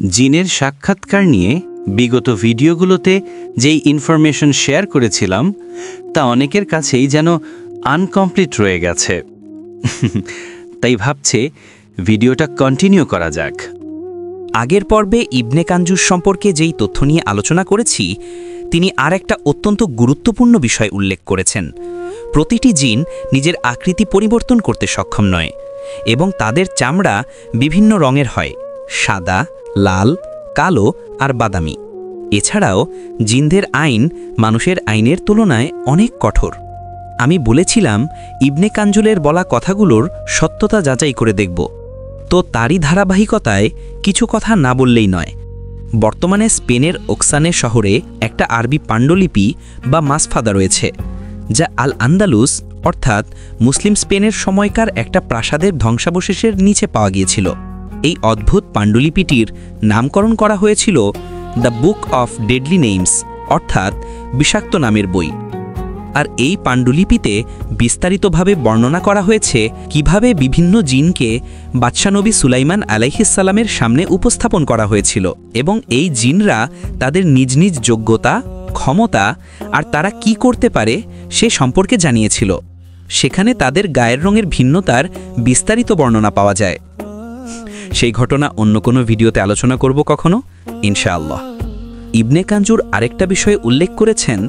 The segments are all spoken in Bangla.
জিনের সাক্ষাৎকার নিয়ে বিগত ভিডিওগুলোতে যেই ইনফরমেশন শেয়ার করেছিলাম তা অনেকের কাছেই যেন আনকমপ্লিট রয়ে গেছে। তাই ভাবছে ভিডিওটা কন্টিনিউ করা যাক। আগের পর্বে ইবনে কাঞ্জুর সম্পর্কে যেই তথ্য নিয়ে আলোচনা করেছি, তিনি আর একটা অত্যন্ত গুরুত্বপূর্ণ বিষয় উল্লেখ করেছেন। প্রতিটি জিন নিজের আকৃতি পরিবর্তন করতে সক্ষম নয় এবং তাদের চামড়া বিভিন্ন রঙের হয়, সাদা, লাল, কালো আর বাদামি। এছাড়াও জিনদের আইন মানুষের আইনের তুলনায় অনেক কঠোর। আমি বলেছিলাম ইবনে কাঞ্জুলের বলা কথাগুলোর সত্যতা যাচাই করে দেখব, তো তারই ধারাবাহিকতায় কিছু কথা না বললেই নয়। বর্তমানে স্পেনের ওকসানে শহরে একটা আরবি পাণ্ডুলিপি বা মাসফাদা রয়েছে, যা আল আন্দালুস অর্থাৎ মুসলিম স্পেনের সময়কার একটা প্রাসাদের ধ্বংসাবশেষের নিচে পাওয়া গিয়েছিল। এই অদ্ভুত পাণ্ডুলিপিটির নামকরণ করা হয়েছিল the book of deadly names অর্থাৎ বিষাক্ত নামের বই। আর এই পাণ্ডুলিপিতে বিস্তারিতভাবে বর্ণনা করা হয়েছে কিভাবে বিভিন্ন জিনকে বাদশাহ নবী সুলাইমান আলাইহিসসালামের সামনে উপস্থাপন করা হয়েছিল এবং এই জিনরা তাদের নিজ নিজ যোগ্যতা, ক্ষমতা আর তারা কি করতে পারে সে সম্পর্কে জানিয়েছিল। সেখানে তাদের গায়ের রঙের ভিন্নতার বিস্তারিত বর্ণনা পাওয়া যায়। সেই ঘটনা অন্য কোনো ভিডিওতে আলোচনা করব কখনো, ইনশাআল্লাহ। ইবনে কাঞ্জুর আরেকটা বিষয়ে উল্লেখ করেছেন,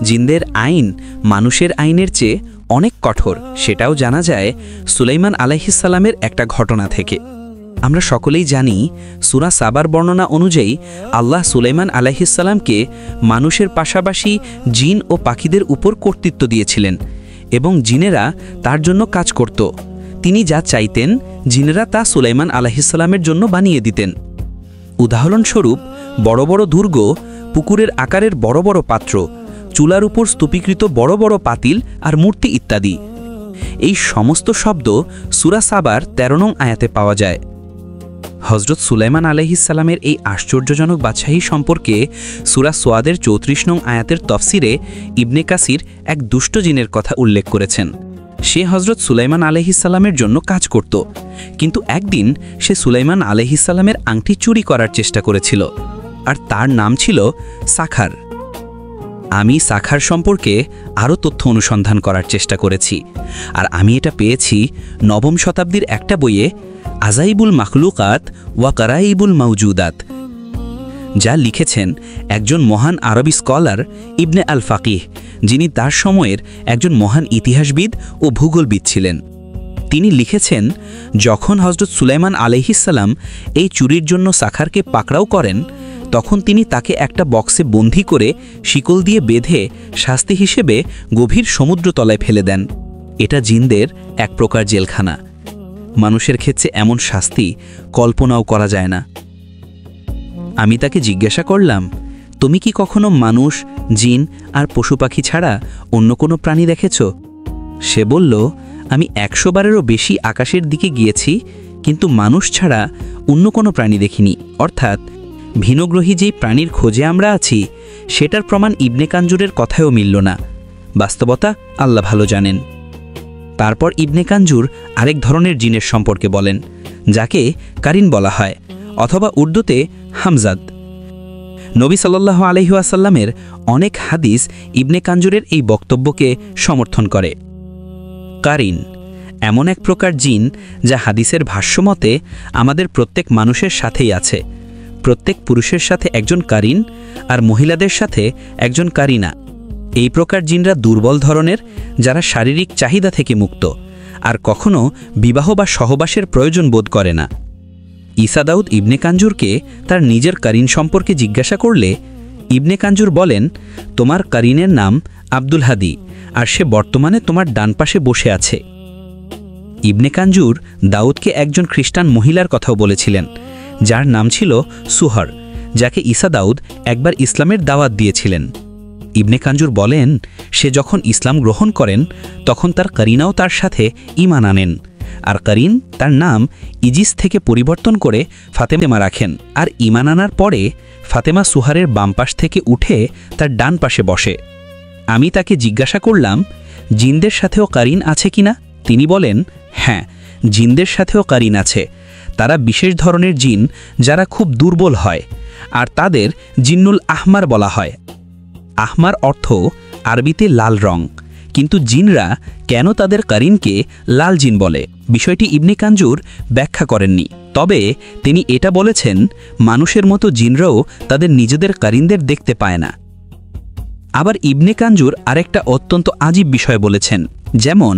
জিনদের আইন মানুষের আইনের চেয়ে অনেক কঠোর। সেটাও জানা যায় সুলাইমান আলাইহিসসালামের একটা ঘটনা থেকে। আমরা সকলেই জানি সূরা সাবার বর্ণনা অনুযায়ী আল্লাহ সুলাইমান আলাইহিসসালামকে মানুষের পাশাপাশি জিন ও পাখিদের উপর কর্তৃত্ব দিয়েছিলেন এবং জিনেরা তার জন্য কাজ করত। তিনি যা চাইতেন জিনেরা তা সুলাইমান আলাইহিসসালামের জন্য বানিয়ে দিতেন। উদাহরণস্বরূপ বড় বড় দুর্গ, পুকুরের আকারের বড় বড় পাত্র, চুলার উপর স্তূপীকৃত বড় বড় পাতিল আর মূর্তি ইত্যাদি। এই সমস্ত শব্দ সূরা সাবার 13 নং আয়াতে পাওয়া যায়। হযরত সুলাইমান আলাইহিসসালামের এই আশ্চর্যজনক বাদশাহী সম্পর্কে সূরা সোয়াদের 34 নং আয়াতের তফসিরে ইবনে কাসির এক দুষ্ট জিনের কথা উল্লেখ করেছেন। সে হযরত সুলাইমান আলাইহিসসালামের জন্য কাজ করত, কিন্তু একদিন সে সুলাইমান আলাইহিসসালামের আংটি চুরি করার চেষ্টা করেছিল, আর তার নাম ছিল সাখার। আমি সাখার সম্পর্কে আরও তথ্য অনুসন্ধান করার চেষ্টা করেছি, আর আমি এটা পেয়েছি 9ম শতাব্দীর একটা বইয়ে, আজাইবুল মাখলুকাত ওয়া কারাইবুল মাউজুদাত, যা লিখেছেন একজন মহান আরবি স্কলার ইবনে আল ফাকিহ, যিনি তার সময়ের একজন মহান ইতিহাসবিদ ও ভূগোলবিদ ছিলেন। তিনি লিখেছেন, যখন হযরত সুলাইমান আলাইহিসসালাম এই চুরির জন্য সাখারকে পাকড়াও করেন, তখন তিনি তাকে একটা বক্সে বন্দী করে শিকল দিয়ে বেঁধে শাস্তি হিসেবে গভীর সমুদ্রতলায় ফেলে দেন। এটা জিনদের এক প্রকার জেলখানা। মানুষের ক্ষেত্রে এমন শাস্তি কল্পনাও করা যায় না। আমি তাকে জিজ্ঞাসা করলাম, তুমি কি কখনো মানুষ, জিন আর পশু পাখি ছাড়া অন্য কোনো প্রাণী দেখেছ? সে বলল, আমি 100 বারেরও বেশি আকাশের দিকে গিয়েছি, কিন্তু মানুষ ছাড়া অন্য কোনো প্রাণী দেখিনি। অর্থাৎ ভিনগ্রহী যেই প্রাণীর খোঁজে আমরা আছি সেটার প্রমাণ ইবনে কাঞ্জুরের কথায়ও মিলল না। বাস্তবতা আল্লাহ ভালো জানেন। তারপর ইবনে কাঞ্জুর আরেক ধরনের জিনের সম্পর্কে বলেন, যাকে কারিন বলা হয় অথবা উর্দুতে হামজাদ। নবী সাল্লাল্লাহু আলাইহি ওয়াসাল্লামের অনেক হাদিস ইবনে কাঞ্জুরের এই বক্তব্যকে সমর্থন করে। কারিন এমন এক প্রকার জিন যা হাদিসের ভাষ্যমতে আমাদের প্রত্যেক মানুষের সাথেই আছে। প্রত্যেক পুরুষের সাথে একজন কারিন আর মহিলাদের সাথে একজন কারিনা। এই প্রকার জিনরা দুর্বল ধরনের, যারা শারীরিক চাহিদা থেকে মুক্ত আর কখনো বিবাহ বা সহবাসের প্রয়োজন বোধ করে না। ঈসা দাউদ ইবনে কাঞ্জুরকে তার নিজের কারিন সম্পর্কে জিজ্ঞাসা করলে ইবনে কাঞ্জুর বলেন, তোমার কারিনের নাম আব্দুল হাদি, আর সে বর্তমানে তোমার ডান পাশে বসে আছে। ইবনে কাঞ্জুর দাউদকে একজন খ্রিস্টান মহিলার কথাও বলেছিলেন, যার নাম ছিল সুহর, যাকে ঈসা দাউদ একবার ইসলামের দাওয়াত দিয়েছিলেন। ইবনে কাঞ্জুর বলেন, সে যখন ইসলাম গ্রহণ করেন তখন তার কারিনাও তার সাথে ঈমান আনেন, আর কারিন তার নাম ইজিস থেকে পরিবর্তন করে ফাতেমা রাখেন। আর ঈমান আনার পরে ফাতেমা সুহারের বাম পাশ থেকে উঠে তার ডান পাশে বসে। আমি তাকে জিজ্ঞাসা করলাম, জিনদের সাথেও কারিন আছে কিনা? তিনি বলেন, হ্যাঁ, জিনদের সাথেও কারিন আছে। তারা বিশেষ ধরনের জিন যারা খুব দুর্বল হয়, আর তাদের জিন্নুল আহমার বলা হয়। আহমার অর্থ আরবিতে লাল রং, কিন্তু জিনরা কেন তাদের কারিনকে লাল জিন বলে বিষয়টি ইবনে কাঞ্জুর ব্যাখ্যা করেননি। তবে তিনি এটা বলেছেন, মানুষের মতো জিনরাও তাদের নিজেদের কারিনদের দেখতে পায় না। আবার ইবনে কাঞ্জুর আরেকটা অত্যন্ত আজীব বিষয় বলেছেন, যেমন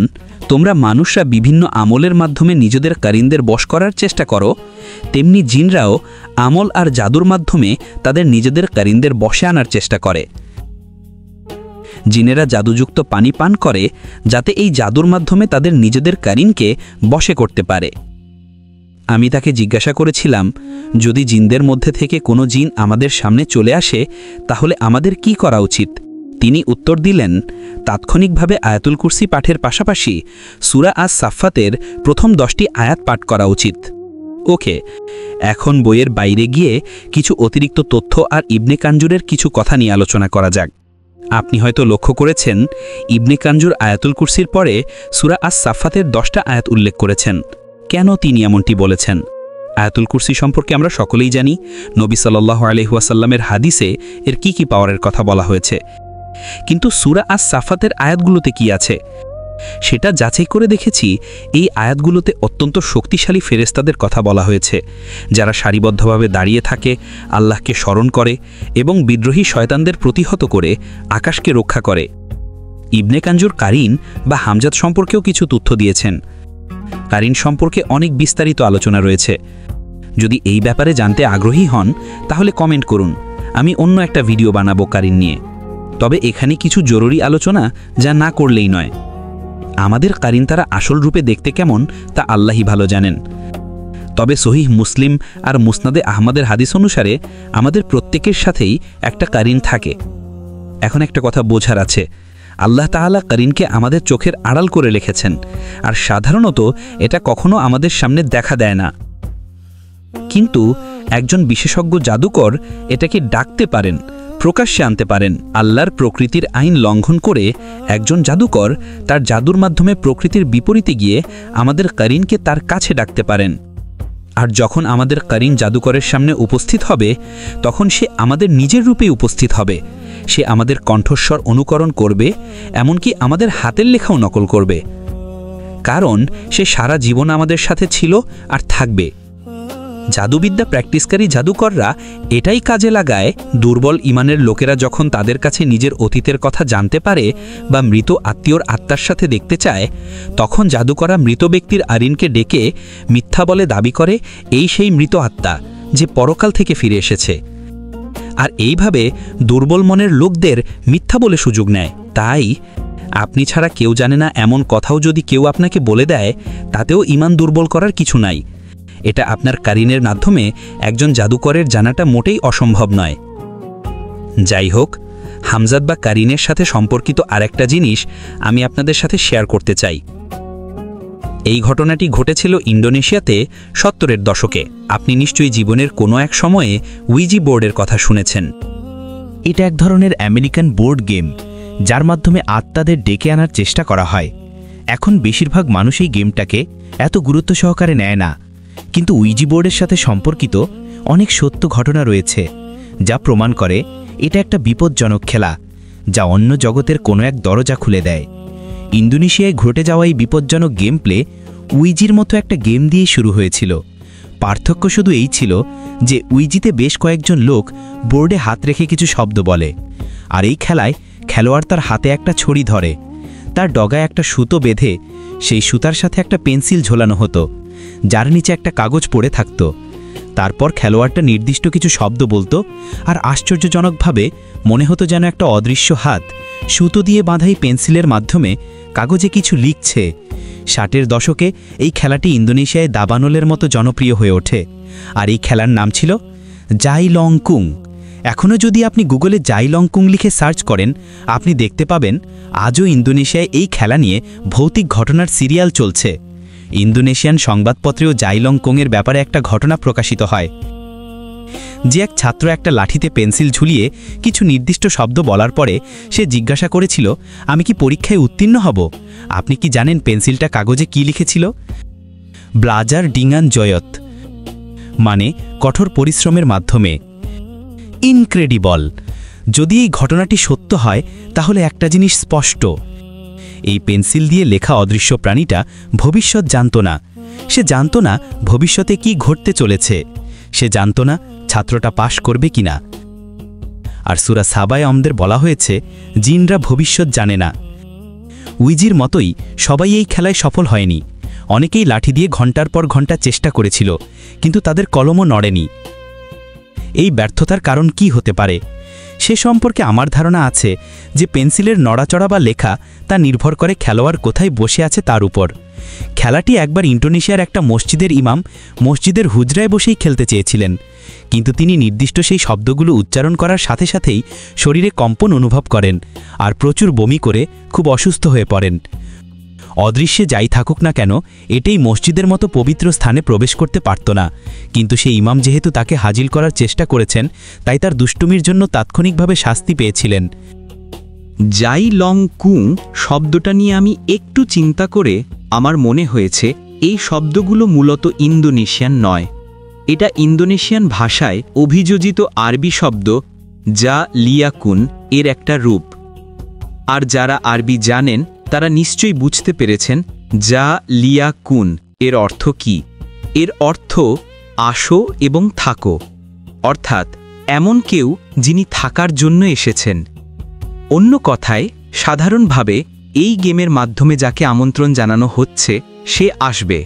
তোমরা মানুষরা বিভিন্ন আমলের মাধ্যমে নিজেদের কারিনদের বশ করার চেষ্টা করো, তেমনি জিনরাও আমল আর জাদুর মাধ্যমে তাদের নিজেদের কারিনদের বশে আনার চেষ্টা করে। জিনেরা জাদুযুক্ত পানি পান করে যাতে এই জাদুর মাধ্যমে তাদের নিজেদের কারিনকে বশে করতে পারে। আমি তাকে জিজ্ঞাসা করেছিলাম, যদি জিনদের মধ্যে থেকে কোনো জিন আমাদের সামনে চলে আসে তাহলে আমাদের কি করা উচিত? তিনি উত্তর দিলেন, তাৎক্ষণিকভাবে আয়াতুল কুরসি পাঠের পাশাপাশি সূরা আস-সাফফাতের প্রথম 10টি আয়াত পাঠ করা উচিত। ওকে, এখন বইয়ের বাইরে গিয়ে কিছু অতিরিক্ত তথ্য আর ইবনে কাঞ্জুরের কিছু কথা নিয়ে আলোচনা করা যাক। আপনি হয়তো লক্ষ্য করেছেন, ইবনে কাঞ্জুর আয়াতুল কুরসির পরে সূরা আস-সাফফাতের 10টা আয়াত উল্লেখ করেছেন। কেন তিনি এমনটি বলেছেন? আয়াতুল কুরসি সম্পর্কে আমরা সকলেই জানি, নবী সাল্লাল্লাহু আলাইহি ওয়াসাল্লামের হাদিসে এর কি পাওয়ারের কথা বলা হয়েছে। কিন্তু সূরা আস-সাফফাতের আয়াতগুলোতে কি আছে সেটা যাচাই করে দেখেছি। এই আয়াতগুলোতে অত্যন্ত শক্তিশালী ফেরেশতাদের কথা বলা হয়েছে, যারা সারিবদ্ধভাবে দাঁড়িয়ে থাকে, আল্লাহকে স্মরণ করে এবং বিদ্রোহী শয়তানদের প্রতিহত করে আকাশকে রক্ষা করে। ইবনে কাঞ্জুর কারিন বা হামজাত সম্পর্কেও কিছু তথ্য দিয়েছেন। কারিন সম্পর্কে অনেক বিস্তারিত আলোচনা রয়েছে। যদি এই ব্যাপারে জানতে আগ্রহী হন তাহলে কমেন্ট করুন, আমি অন্য একটা ভিডিও বানাবো কারিন নিয়ে। তবে এখানে কিছু জরুরি আলোচনা যা না করলেই নয়। আমাদের কারিন তারা আসল রূপে দেখতে কেমন তা আল্লাহই ভালো জানেন। তবে সহিহ মুসলিম আর মুসনাদে আহমদের হাদিস অনুসারে আমাদের প্রত্যেকের সাথেই একটা কারিন থাকে। এখন একটা কথা বোঝার আছে, আল্লাহ তাআলা কারিনকে আমাদের চোখের আড়াল করে রেখেছেন, আর সাধারণত এটা কখনো আমাদের সামনে দেখা দেয় না। কিন্তু একজন বিশেষজ্ঞ জাদুকর এটাকে ডাকতে পারেন, প্রকাশ্যে আনতে পারেন। আল্লাহর প্রকৃতির আইন লঙ্ঘন করে একজন জাদুকর তার জাদুর মাধ্যমে প্রকৃতির বিপরীতে গিয়ে আমাদের কারিনকে তার কাছে ডাকতে পারেন। আর যখন আমাদের কারিন জাদুকরের সামনে উপস্থিত হবে তখন সে আমাদের নিজের রূপেই উপস্থিত হবে। সে আমাদের কণ্ঠস্বর অনুকরণ করবে, এমনকি আমাদের হাতের লেখাও নকল করবে, কারণ সে সারা জীবন আমাদের সাথে ছিল আর থাকবে। জাদুবিদ্যা প্র্যাকটিসকারী জাদুকররা এটাই কাজে লাগায়, দুর্বল ইমানের লোকেরা যখন তাদের কাছে নিজের অতীতের কথা জানতে পারে বা মৃত আত্মীয়র আত্মার সাথে দেখতে চায়, তখন জাদুকররা মৃত ব্যক্তির আরিনকে ডেকে মিথ্যা বলে দাবি করে এই সেই মৃত আত্মা যে পরকাল থেকে ফিরে এসেছে। আর এইভাবে দুর্বল মনের লোকদের মিথ্যা বলে সুযোগ নেয়। তাই আপনি ছাড়া কেউ জানে না এমন কথাও যদি কেউ আপনাকে বলে দেয়, তাতেও ঈমান দুর্বল করার কিছু নাই। এটা আপনার কারিনের মাধ্যমে একজন জাদুকরের জানাটা মোটেই অসম্ভব নয়। যাই হোক, হামজাত বা কারিনের সাথে সম্পর্কিত আরেকটা জিনিস আমি আপনাদের সাথে শেয়ার করতে চাই। এই ঘটনাটি ঘটেছিল ইন্দোনেশিয়াতে 70-এর দশকে। আপনি নিশ্চয়ই জীবনের কোনো এক সময়ে উইজি বোর্ডের কথা শুনেছেন। এটা এক ধরনের আমেরিকান বোর্ড গেম, যার মাধ্যমে আত্মাদের ডেকে আনার চেষ্টা করা হয়। এখন বেশিরভাগ মানুষ এই গেমটাকে এত গুরুত্ব সহকারে নেয় না, কিন্তু উইজি বোর্ডের সাথে সম্পর্কিত অনেক সত্য ঘটনা রয়েছে যা প্রমাণ করে এটা একটা বিপজ্জনক খেলা, যা অন্য জগতের কোনো এক দরজা খুলে দেয়। ইন্দোনেশিয়ায় ঘটে যাওয়া এই বিপজ্জনক গেম প্লে উইজির মতো একটা গেম দিয়েই শুরু হয়েছিল। পার্থক্য শুধু এই ছিল যে উইজিতে বেশ কয়েকজন লোক বোর্ডে হাত রেখে কিছু শব্দ বলে, আর এই খেলায় খেলোয়াড় তার হাতে একটা ছড়ি ধরে, তার ডগায় একটা সুতো বেঁধে সেই সুতার সাথে একটা পেন্সিল ঝোলানো হতো, যার নিচে একটা কাগজ পড়ে থাকত। তারপর খেলোয়াড়টা নির্দিষ্ট কিছু শব্দ বলতো, আর আশ্চর্যজনকভাবে মনে হতো যেন একটা অদৃশ্য হাত সুতো দিয়ে বাঁধা এই পেন্সিলের মাধ্যমে কাগজে কিছু লিখছে। 60-এর দশকে এই খেলাটি ইন্দোনেশিয়ায় দাবানলের মতো জনপ্রিয় হয়ে ওঠে, আর এই খেলার নাম ছিল জাইলংকুং। এখনও যদি আপনি গুগলে জাইলংকুং লিখে সার্চ করেন, আপনি দেখতে পাবেন আজও ইন্দোনেশিয়ায় এই খেলা নিয়ে ভৌতিক ঘটনার সিরিয়াল চলছে। ইন্দোনেশিয়ান সংবাদপত্রেও জাইলংকুংয়ের ব্যাপারে একটা ঘটনা প্রকাশিত হয়, যে এক ছাত্র একটা লাঠিতে পেন্সিল ঝুলিয়ে কিছু নির্দিষ্ট শব্দ বলার পরে সে জিজ্ঞাসা করেছিল, আমি কি পরীক্ষায় উত্তীর্ণ হব? আপনি কি জানেন পেন্সিলটা কাগজে কি লিখেছিল? ব্লাজার ডিঙান জয়ত। মানে কঠোর পরিশ্রমের মাধ্যমে। ইনক্রেডিবল! যদি এই ঘটনাটি সত্য হয় তাহলে একটা জিনিস স্পষ্ট, এই পেন্সিল দিয়ে লেখা অদৃশ্য প্রাণীটা ভবিষ্যৎ জানত না। সে জানত না ভবিষ্যতে কি ঘটতে চলেছে, সে জানত না ছাত্রটা পাশ করবে কিনা। আর সূরা সাবায়ে আমাদের বলা হয়েছে জিনরা ভবিষ্যৎ জানে না। উইজির মতোই সবাই এই খেলায় সফল হয়নি। অনেকেই লাঠি দিয়ে ঘন্টার পর ঘন্টা চেষ্টা করেছিল, কিন্তু তাদের কলমও নড়েনি। এই ব্যর্থতার কারণ কি হতে পারে সে সম্পর্কে আমার ধারণা আছে যে পেন্সিলের নড়াচড়া বা লেখা তা নির্ভর করে খেলোয়াড় কোথায় বসে আছে তার উপর। খেলাটি একবার ইন্দোনেশিয়ার একটা মসজিদের ইমাম মসজিদের হুজরায় বসেই খেলতে চেয়েছিলেন, কিন্তু তিনি নির্দিষ্ট সেই শব্দগুলো উচ্চারণ করার সাথে সাথেই শরীরে কম্পন অনুভব করেন আর প্রচুর বমি করে খুব অসুস্থ হয়ে পড়েন। অদৃশ্যে যাই থাকুক না কেন, এটাই মসজিদের মতো পবিত্র স্থানে প্রবেশ করতে পারত না, কিন্তু সেই ইমাম যেহেতু তাকে হাজির করার চেষ্টা করেছেন তাই তার দুষ্টুমির জন্য তাৎক্ষণিকভাবে শাস্তি পেয়েছিলেন। জাই লং কুং শব্দটা নিয়ে আমি একটু চিন্তা করে আমার মনে হয়েছে এই শব্দগুলো মূলত ইন্দোনেশিয়ান নয়। এটা ইন্দোনেশিয়ান ভাষায় অভিযোজিত আরবি শব্দ যা লিয়াকুন এর একটা রূপ। আর যারা আরবি জানেন তারা নিশ্চয়ই বুঝতে পেরেছেন যা লিয়াকুন এর অর্থ কি। এর অর্থ আসো এবং থাকো, অর্থাৎ এমন কেউ যিনি থাকার জন্য এসেছেন। অন্য কথায় সাধারণভাবে এই গেমের মাধ্যমে যাকে আমন্ত্রণ জানানো হচ্ছে সে আসবে,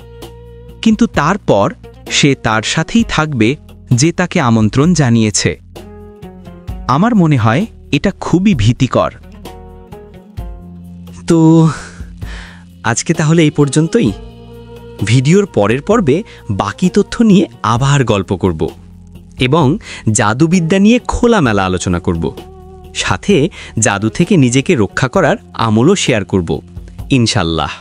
কিন্তু তারপর সে তার সাথেই থাকবে যে তাকে আমন্ত্রণ জানিয়েছে। আমার মনে হয় এটা খুবই ভীতিকর। তো আজকে তাহলে এই পর্যন্তই। ভিডিওর পরের পর্বে বাকি তথ্য নিয়ে আবার গল্প করব এবং জাদুবিদ্যা নিয়ে খোলামেলা আলোচনা করব। সাথে জাদু থেকে নিজেকে রক্ষা করার আমলও শেয়ার করব, ইনশাল্লাহ।